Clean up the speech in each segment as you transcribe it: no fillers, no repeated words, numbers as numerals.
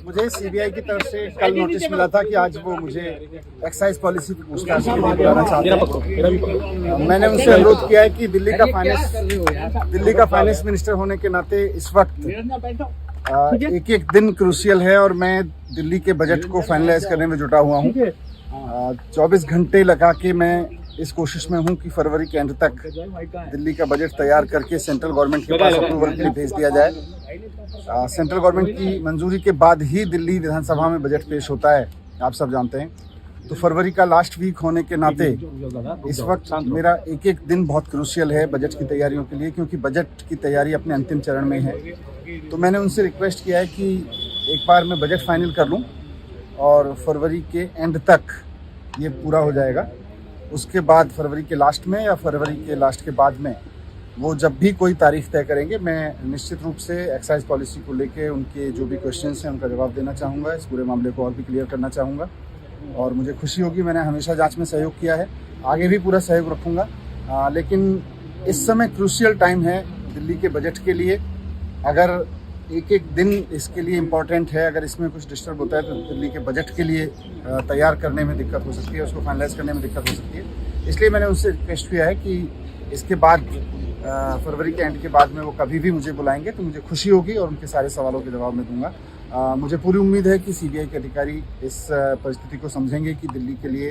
मुझे सीबीआई की तरफ से कल नोटिस मिला था कि आज वो मुझे एक्साइज पॉलिसी की पूछताछ के लिए बुलाना चाहते हैं। मैंने उनसे अनुरोध किया है कि दिल्ली का फाइनेंस मिनिस्टर होने के नाते इस वक्त एक एक दिन क्रूशियल है और मैं दिल्ली के बजट को फाइनलाइज करने में जुटा हुआ हूँ। 24 घंटे लगा के मैं इस कोशिश में हूँ कि फरवरी के एंड तक दिल्ली का बजट तैयार करके सेंट्रल गवर्नमेंट के पास अप्रूवल के लिए भेज दिया जाए। सेंट्रल गवर्नमेंट की मंजूरी के बाद ही दिल्ली विधानसभा में बजट पेश होता है, आप सब जानते हैं। तो फरवरी का लास्ट वीक होने के नाते इस वक्त मेरा एक एक दिन बहुत क्रूशियल है बजट की तैयारियों के लिए, क्योंकि बजट की तैयारी अपने अंतिम चरण में है। तो मैंने उनसे रिक्वेस्ट किया है कि एक बार मैं बजट फाइनल कर लूँ और फरवरी के एंड तक ये पूरा हो जाएगा। उसके बाद फरवरी के लास्ट में या फरवरी के लास्ट के बाद में वो जब भी कोई तारीख तय करेंगे, मैं निश्चित रूप से एक्साइज पॉलिसी को लेके उनके जो भी क्वेश्चंस हैं उनका जवाब देना चाहूँगा। इस पूरे मामले को और भी क्लियर करना चाहूँगा और मुझे खुशी होगी, मैंने हमेशा जांच में सहयोग किया है, आगे भी पूरा सहयोग रखूँगा। लेकिन इस समय क्रूशियल टाइम है दिल्ली के बजट के लिए। अगर एक एक दिन इसके लिए इम्पॉर्टेंट है, अगर इसमें कुछ डिस्टर्ब होता है तो दिल्ली के बजट के लिए तैयार करने में दिक्कत हो सकती है, उसको फाइनलाइज करने में दिक्कत हो सकती है। इसलिए मैंने उनसे रिक्वेस्ट किया है कि इसके बाद फरवरी के एंड के बाद में वो कभी भी मुझे बुलाएंगे तो मुझे खुशी होगी और उनके सारे सवालों के जवाब मैं दूंगा। मुझे पूरी उम्मीद है कि सीबीआई के अधिकारी इस परिस्थिति को समझेंगे कि दिल्ली के लिए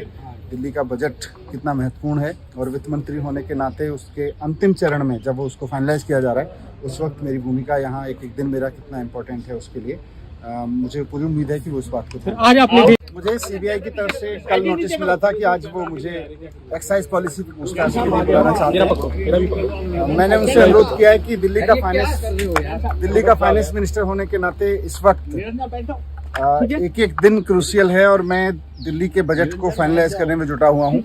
दिल्ली का बजट कितना महत्वपूर्ण है और वित्त मंत्री होने के नाते उसके अंतिम चरण में जब वो उसको फाइनलाइज किया जा रहा है उस वक्त मेरी भूमिका यहाँ एक एक दिन मेरा कितना इम्पोर्टेंट है उसके लिए मुझे पूरी उम्मीद है कि वो इस बात को आज आपने मुझे सीबीआई की तरफ से कल नोटिस मिला था कि आज वो मुझे एक्साइज पॉलिसी की पूछताछ के लिए बुलाना चाहते हैं। मैंने उनसे अनुरोध किया है कि दिल्ली का फाइनेंस मिनिस्टर होने के नाते इस वक्त एक एक दिन क्रूशियल है और मैं दिल्ली के बजट को फाइनलाइज करने में जुटा हुआ हूँ।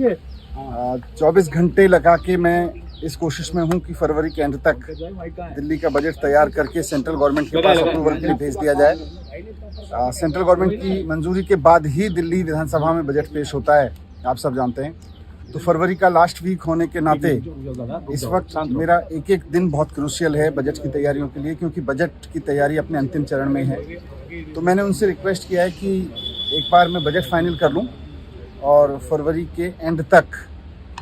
24 घंटे लगा के मैं इस कोशिश में हूँ कि फरवरी के एंड तक दिल्ली का बजट तैयार करके सेंट्रल गवर्नमेंट के पास अप्रूवल के लिए भेज दिया जाए। सेंट्रल गवर्नमेंट की मंजूरी के बाद ही दिल्ली विधानसभा में बजट पेश होता है, आप सब जानते हैं। तो फरवरी का लास्ट वीक होने के नाते इस वक्त मेरा एक एक दिन बहुत क्रूशियल है बजट की तैयारियों के लिए, क्योंकि बजट की तैयारी अपने अंतिम चरण में है। तो मैंने उनसे रिक्वेस्ट किया है कि एक बार मैं बजट फाइनल कर लूँ और फरवरी के एंड तक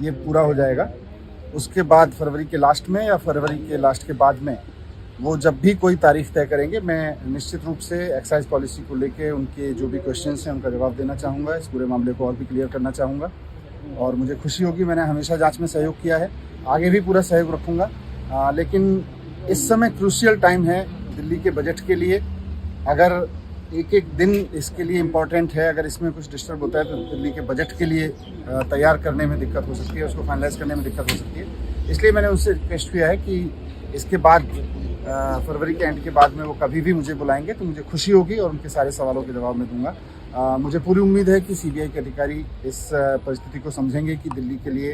ये पूरा हो जाएगा। उसके बाद फरवरी के लास्ट में या फरवरी के लास्ट के बाद में वो जब भी कोई तारीख तय करेंगे, मैं निश्चित रूप से एक्साइज पॉलिसी को लेके उनके जो भी क्वेश्चंस हैं उनका जवाब देना चाहूँगा। इस पूरे मामले को और भी क्लियर करना चाहूँगा और मुझे खुशी होगी, मैंने हमेशा जांच में सहयोग किया है, आगे भी पूरा सहयोग रखूँगा। लेकिन इस समय क्रूशियल टाइम है दिल्ली के बजट के लिए। अगर एक एक दिन इसके लिए इम्पॉर्टेंट है, अगर इसमें कुछ डिस्टर्ब होता है तो दिल्ली के बजट के लिए तैयार करने में दिक्कत हो सकती है, उसको फाइनलाइज करने में दिक्कत हो सकती है। इसलिए मैंने उनसे रिक्वेस्ट किया है कि इसके बाद फरवरी के एंड के बाद में वो कभी भी मुझे बुलाएंगे तो मुझे खुशी होगी और उनके सारे सवालों के जवाब मैं दूंगा। मुझे पूरी उम्मीद है कि सीबीआई के अधिकारी इस परिस्थिति को समझेंगे कि दिल्ली के लिए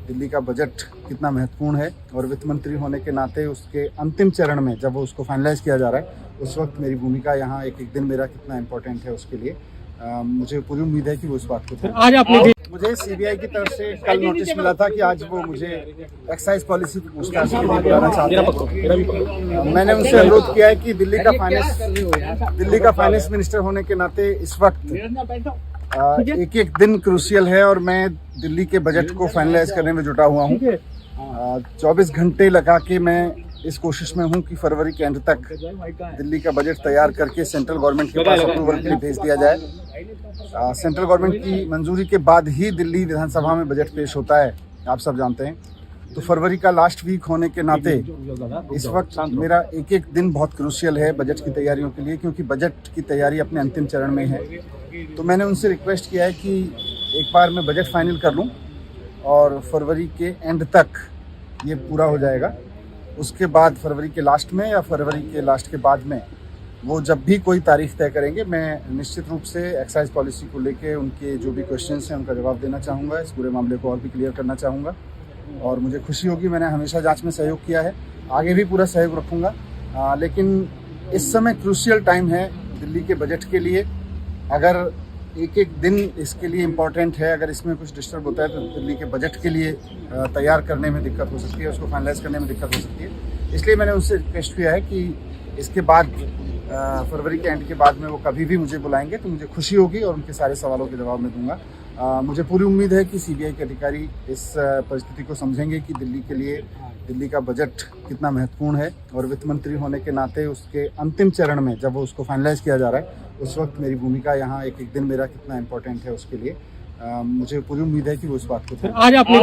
दिल्ली का बजट कितना महत्वपूर्ण है और वित्त मंत्री होने के नाते उसके अंतिम चरण में जब वो उसको फाइनलाइज किया जा रहा है उस वक्त मेरी भूमिका यहाँ एक एक दिन मेरा कितना इम्पोर्टेंट है उसके लिए मुझे पूरी उम्मीद है कि वो इस बात को आज आपने मुझे सीबीआई की तरफ से कल नोटिस मिला था कि आज वो मुझे एक्साइज पॉलिसी की पूछताछ के लिए बुलाना चाहते हैं। मैंने उनसे अनुरोध किया है कि दिल्ली का फाइनेंस मिनिस्टर होने के नाते इस वक्त एक एक दिन क्रूशियल है और मैं दिल्ली के बजट को फाइनलाइज करने में जुटा हुआ हूँ। 24 घंटे लगा के मैं इस कोशिश में हूँ कि फरवरी के एंड तक दिल्ली का बजट तैयार करके सेंट्रल गवर्नमेंट के पास अप्रूवल के लिए भेज दिया जाए। सेंट्रल गवर्नमेंट की मंजूरी के बाद ही दिल्ली विधानसभा में बजट पेश होता है, आप सब जानते हैं। तो फरवरी का लास्ट वीक होने के नाते इस वक्त मेरा एक एक दिन बहुत क्रूशियल है बजट की तैयारियों के लिए, क्योंकि बजट की तैयारी अपने अंतिम चरण में है। तो मैंने उनसे रिक्वेस्ट किया है कि एक बार मैं बजट फाइनल कर लूँ और फरवरी के एंड तक ये पूरा हो जाएगा। उसके बाद फरवरी के लास्ट में या फरवरी के लास्ट के बाद में वो जब भी कोई तारीख तय करेंगे, मैं निश्चित रूप से एक्साइज पॉलिसी को लेके उनके जो भी क्वेश्चंस हैं उनका जवाब देना चाहूँगा। इस पूरे मामले को और भी क्लियर करना चाहूँगा और मुझे खुशी होगी, मैंने हमेशा जांच में सहयोग किया है, आगे भी पूरा सहयोग रखूँगा। लेकिन इस समय क्रूशियल टाइम है दिल्ली के बजट के लिए। अगर एक एक दिन इसके लिए इम्पॉर्टेंट है, अगर इसमें कुछ डिस्टर्ब होता है तो दिल्ली के बजट के लिए तैयार करने में दिक्कत हो सकती है, उसको फाइनलाइज करने में दिक्कत हो सकती है। इसलिए मैंने उनसे रिक्वेस्ट किया है कि इसके बाद फरवरी के एंड के बाद में वो कभी भी मुझे बुलाएंगे तो मुझे खुशी होगी और उनके सारे सवालों के जवाब मैं दूंगा। मुझे पूरी उम्मीद है कि सीबीआई के अधिकारी इस परिस्थिति को समझेंगे कि दिल्ली के लिए दिल्ली का बजट कितना महत्वपूर्ण है, और वित्त मंत्री होने के नाते उसके अंतिम चरण में जब वो उसको फाइनलाइज किया जा रहा है उस वक्त मेरी भूमिका यहाँ एक एक दिन मेरा कितना इम्पोर्टेंट है उसके लिए मुझे पूरी उम्मीद है कि वो इस बात को आज आपने